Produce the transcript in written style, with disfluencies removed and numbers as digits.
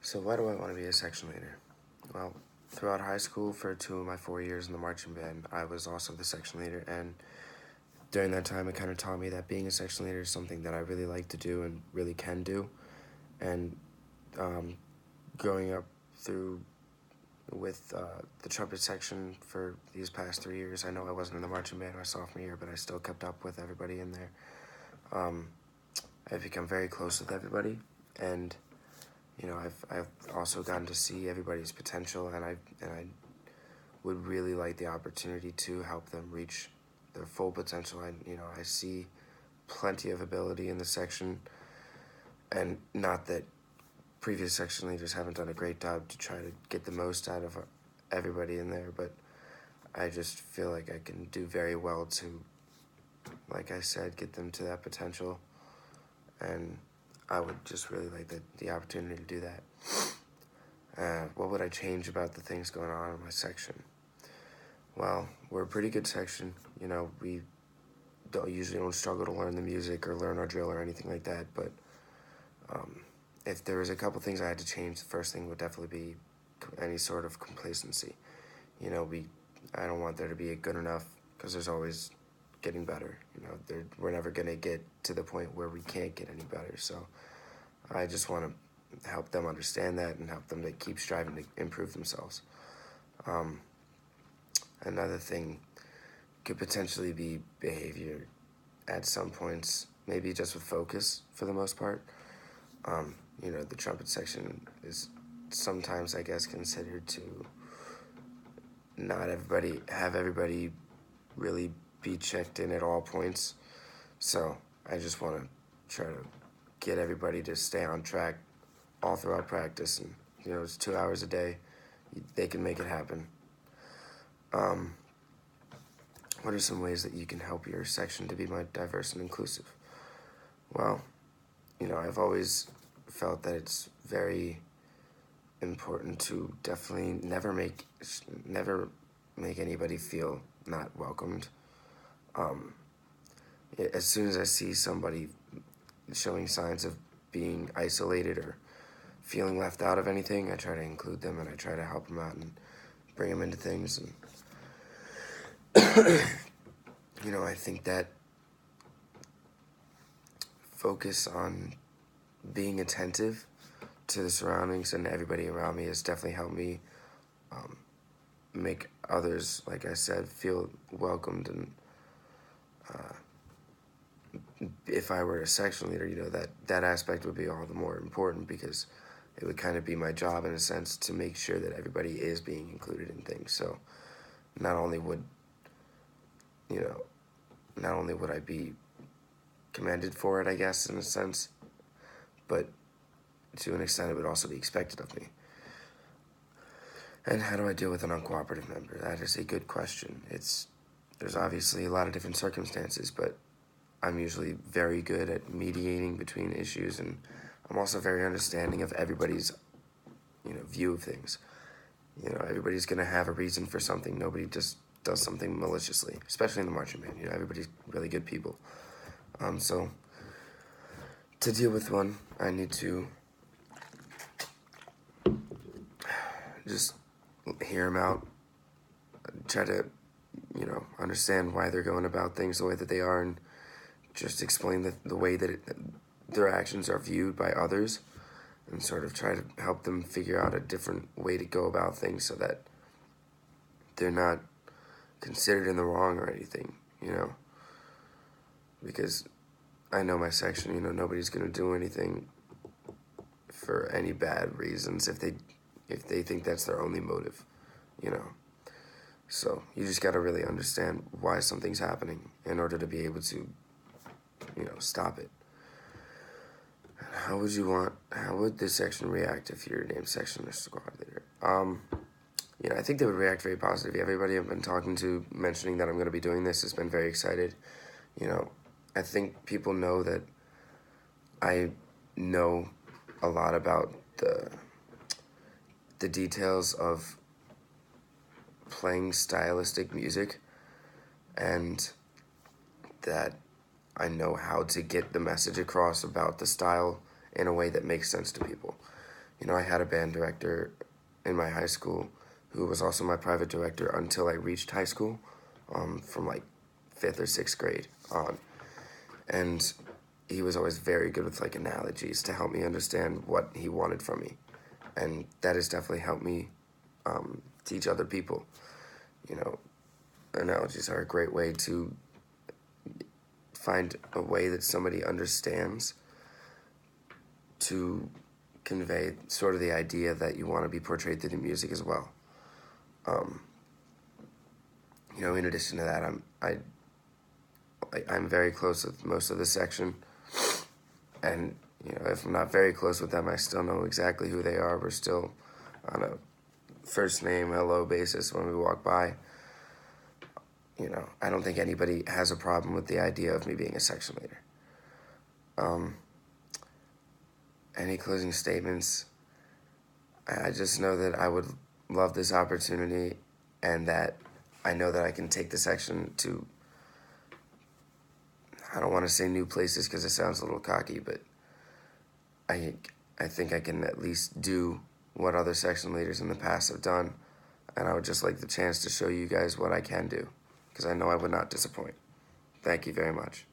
So why do I want to be a section leader? Well, throughout high school, for 2 of my 4 years in the marching band, I was also the section leader, and during that time, it kind of taught me that being a section leader is something that I really like to do and really can do. And growing up through with the trumpet section for these past 3 years, I know I wasn't in the marching band my sophomore year, but I still kept up with everybody in there. I've become very close with everybody, and I've also gotten to see everybody's potential, and I would really like the opportunity to help them reach their full potential. I see plenty of ability in the section, and not that previous section leaders haven't done a great job to try to get the most out of everybody in there, but I just feel like I can do very well to, like I said, get them to that potential, and I would just really like the opportunity to do that. What would I change about the things going on in my section? Well, we're a pretty good section. We usually don't struggle to learn the music or learn our drill or anything like that, but if there was a couple things I had to change, the first thing would definitely be any sort of complacency. I don't want there to be a good enough, because there's always getting better. We're never going to get to the point where we can't get any better. So I just want to help them understand that and help them to keep striving to improve themselves. Another thing could potentially be behavior at some points, maybe just with focus for the most part. The trumpet section is sometimes, I guess, considered to not have everybody really be checked in at all points. So I just want to try to get everybody to stay on track all throughout practice, and it's 2 hours a day. They can make it happen. What are some ways that you can help your section to be more diverse and inclusive? Well, I've always felt that it's very important to definitely never make anybody feel not welcomed. As soon as I see somebody showing signs of being isolated or feeling left out of anything, I try to include them, and I try to help them out and bring them into things. And I think that focus on being attentive to the surroundings and everybody around me has definitely helped me make others, like I said, feel welcomed. And if I were a section leader, that aspect would be all the more important, because it would kind of be my job in a sense to make sure that everybody is being included in things. So not only would I be commended for it, I guess, in a sense, but to an extent it would also be expected of me. And how do I deal with an uncooperative member? That is a good question. There's obviously a lot of different circumstances, but I'm usually very good at mediating between issues, and I'm also very understanding of everybody's view of things. Everybody's going to have a reason for something. Nobody just does something maliciously, especially in the marching band. Everybody's really good people. So to deal with one, I need to just hear them out, try to, understand why they're going about things the way that they are, and just explain the way that their actions are viewed by others, and sort of try to help them figure out a different way to go about things so that they're not considered in the wrong or anything, because I know my section, nobody's going to do anything for any bad reasons if they think that's their only motive, So you just got to really understand why something's happening in order to be able to, stop it. How would this section react if you're named section or squad leader? I think they would react very positively. Everybody I've been talking to mentioning that I'm going to be doing this has been very excited. I think people know that I know a lot about the details of playing stylistic music, and that I know how to get the message across about the style in a way that makes sense to people. I had a band director in my high school who was also my private director until I reached high school, from like 5th or 6th grade on. And he was always very good with like analogies to help me understand what he wanted from me. And that has definitely helped me teach other people. Analogies are a great way to find a way that somebody understands to convey sort of the idea that you want to be portrayed through the music as well. In addition to that, I'm very close with most of the section, and if I'm not very close with them, I still know exactly who they are. We're still on a first name hello basis when we walk by. I don't think anybody has a problem with the idea of me being a section leader. Any closing statements? I just know that I would love this opportunity, and that I know that I can take the section to, I don't want to say new places because it sounds a little cocky, but I think I can at least do what other section leaders in the past have done, and I would just like the chance to show you guys what I can do, because I know I would not disappoint. Thank you very much.